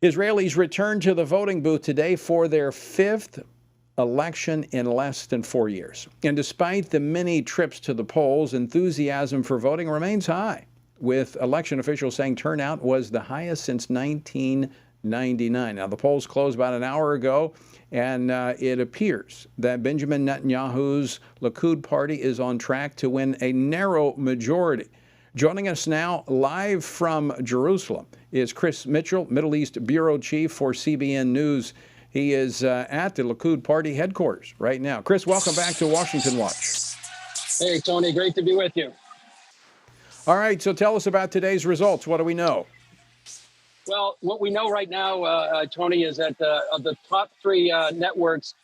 Israelis returned to the voting booth today for their fifth election in less than 4 years. And despite the many trips to the polls, enthusiasm for voting remains high, with election officials saying turnout was the highest since 1999. Now, the polls closed about an hour ago, and it appears that Benjamin Netanyahu's Likud party is on track to win a narrow majority. Joining us now live from Jerusalem is Chris Mitchell, Middle East Bureau Chief for CBN News. He is at the Likud party headquarters right now. Chris, welcome back to Washington Watch. Hey, Tony, great to be with you. All right, so tell us about today's results. What do we know? Well, what we know right now, Tony, is that of the top three networks,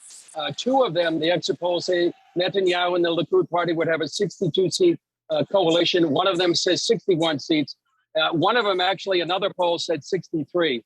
two of them, the exit polls say Netanyahu and the Likud party would have a 62-seat coalition. One of them says 61 seats. One of them, actually, another poll said 63.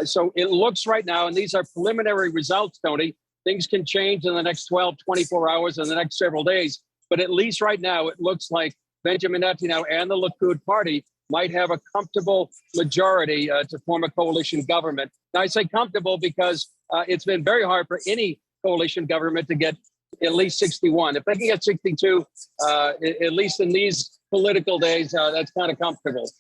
So it looks right now, and these are preliminary results, Tony. Things can change in the next 12, 24 hours, in the next several days. But at least right now, it looks like Benjamin Netanyahu and the Likud party might have a comfortable majority to form a coalition government. Now, I say comfortable because it's been very hard for any coalition government to get at least 61. If they can get 62, at least in these political days, that's kind of comfortable.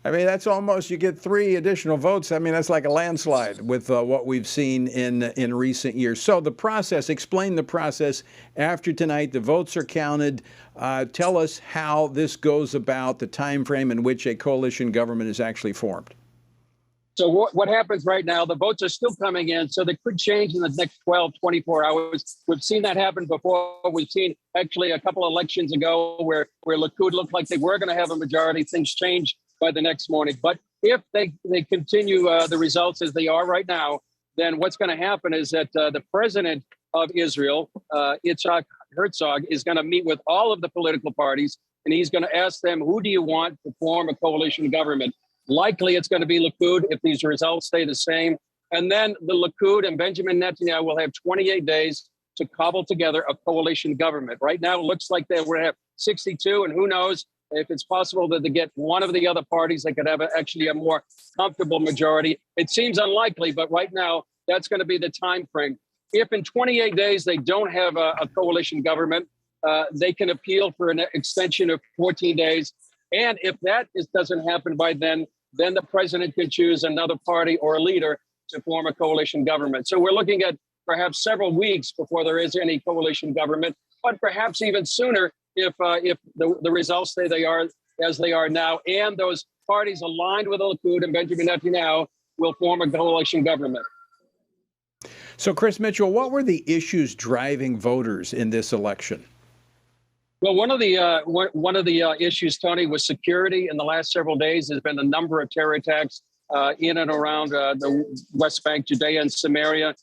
I mean, that's almost, you get 3 additional votes. I mean, that's like a landslide with what we've seen in recent years. So the process, explain the process after tonight. The votes are counted. Tell us how this goes about, the time frame in which a coalition government is actually formed. So what happens right now, the votes are still coming in, so they could change in the next 12, 24 hours. We've seen that happen before. We've seen actually a couple of elections ago where Likud looked like they were going to have a majority. Things changed by the next morning. But if they continue the results as they are right now, then what's going to happen is that the president of Israel, Yitzhak Herzog, is going to meet with all of the political parties, and he's going to ask them, who do you want to form a coalition government? Likely it's going to be Likud if these results stay the same. And then the Likud and Benjamin Netanyahu will have 28 days to cobble together a coalition government. Right now, it looks like they will have 62, and who knows if it's possible that they get one of the other parties that could have actually a more comfortable majority. It seems unlikely, but right now, that's going to be the time frame. If in 28 days they don't have a coalition government, they can appeal for an extension of 14 days. And if that doesn't happen by then the president could choose another party or a leader to form a coalition government. So we're looking at perhaps several weeks before there is any coalition government, but perhaps even sooner if the results stay as they are now, and those parties aligned with the Likud and Benjamin Netanyahu will form a coalition government. So, Chris Mitchell, what were the issues driving voters in this election? Well, one of the issues, Tony, was security. In the last several days, there's been a number of terror attacks in and around the West Bank, Judea, and Samaria.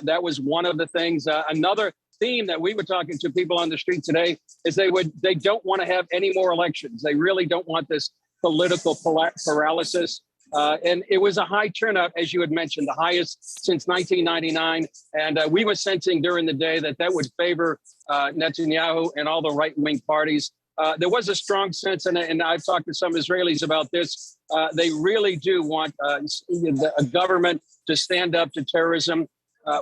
That was one of the things. Another theme that we were talking to people on the street today is they don't want to have any more elections. They really don't want this political paralysis. And it was a high turnout, as you had mentioned, the highest since 1999. And we were sensing during the day that would favor Netanyahu and all the right-wing parties. There was a strong sense, and I've talked to some Israelis about this, they really do want a government to stand up to terrorism.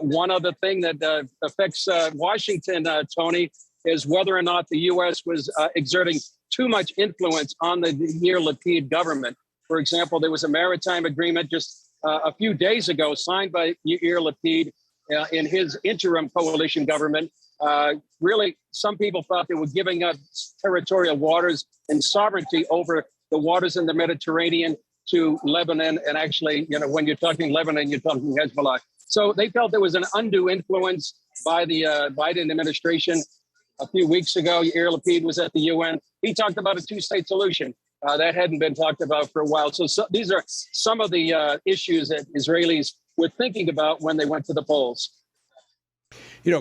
One other thing that affects Washington, Tony, is whether or not the U.S. was exerting too much influence on the Yair Lapid government. For example, there was a maritime agreement just a few days ago signed by Yair Lapid in his interim coalition government. Really, some people thought they were giving up territorial waters and sovereignty over the waters in the Mediterranean to Lebanon. And actually, when you're talking Lebanon, you're talking Hezbollah. So they felt there was an undue influence by the Biden administration. A few weeks ago, Yair Lapid was at the UN. He talked about a two-state solution. That hadn't been talked about for a while. So these are some of the issues that Israelis were thinking about when they went to the polls.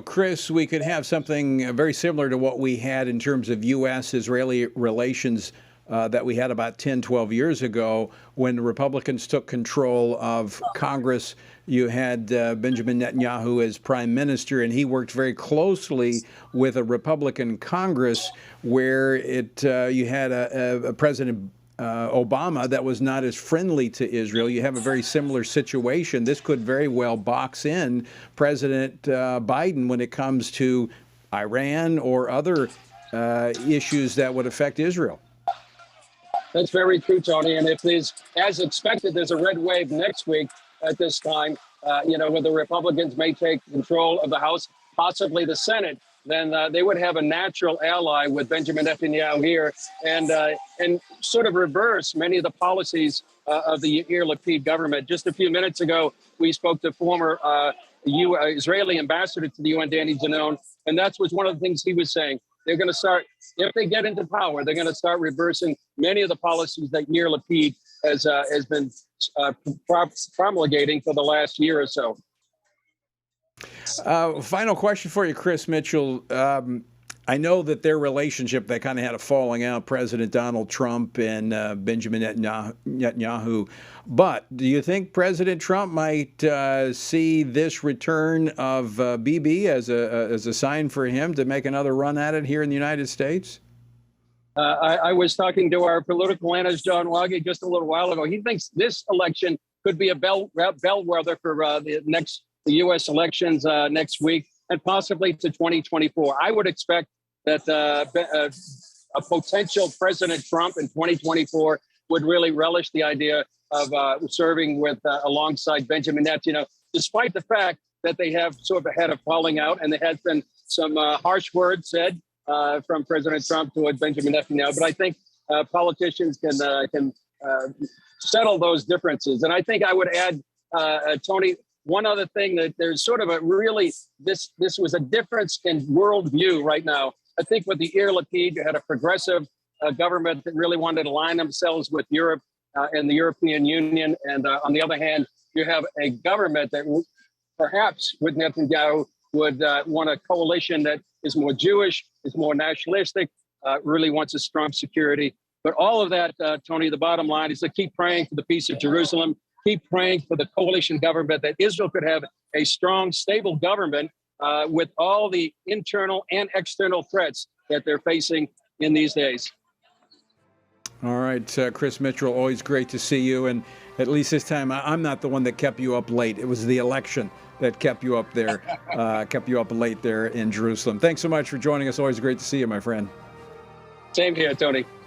Chris, we could have something very similar to what we had in terms of U.S.-Israeli relations that we had about 10, 12 years ago when the Republicans took control of Congress. You had Benjamin Netanyahu as prime minister, and he worked very closely with a Republican Congress where you had a President Obama that was not as friendly to Israel. You have a very similar situation. This could very well box in President Biden when it comes to Iran or other issues that would affect Israel. That's very true, Tony. And if there's, as expected, there's a red wave next week at this time, where the Republicans may take control of the House, possibly the Senate, then they would have a natural ally with Benjamin Netanyahu here and sort of reverse many of the policies of the Yair Lapid government. Just a few minutes ago, we spoke to former Israeli ambassador to the UN, Danny Danon, and that was one of the things he was saying. They're going to start, if they get into power, they're going to start reversing many of the policies that Yair Lapid has been promulgating for the last year or so. Final question for you, Chris Mitchell. I know that their relationship, they kind of had a falling out, President Donald Trump and Benjamin Netanyahu. But do you think President Trump might see this return of Bibi as a sign for him to make another run at it here in the United States? I was talking to our political analyst, John Waggy, just a little while ago. He thinks this election could be a bellwether for the U.S. elections next week and possibly to 2024. I would expect that a potential President Trump in 2024 would really relish the idea of serving with alongside Benjamin Netanyahu, despite the fact that they have sort of had a falling out and there has been some harsh words said from President Trump toward Benjamin Netanyahu. But I think politicians can settle those differences. And I think I would add, Tony, one other thing, that there's sort of a really, this was a difference in worldview right now. I think with the Yair Lapid, you had a progressive government that really wanted to align themselves with Europe and the European Union. And on the other hand, you have a government that perhaps with Netanyahu would want a coalition that is more Jewish, is more nationalistic, really wants a strong security. But all of that, Tony, the bottom line is to keep praying for the peace of Jerusalem, keep praying for the coalition government, that Israel could have a strong, stable government with all the internal and external threats that they're facing in these days. All right, Chris Mitchell, always great to see you. And at least this time, I'm not the one that kept you up late. It was the election that kept you up there, kept you up late there in Jerusalem. Thanks so much for joining us. Always great to see you, my friend. Same here, Tony.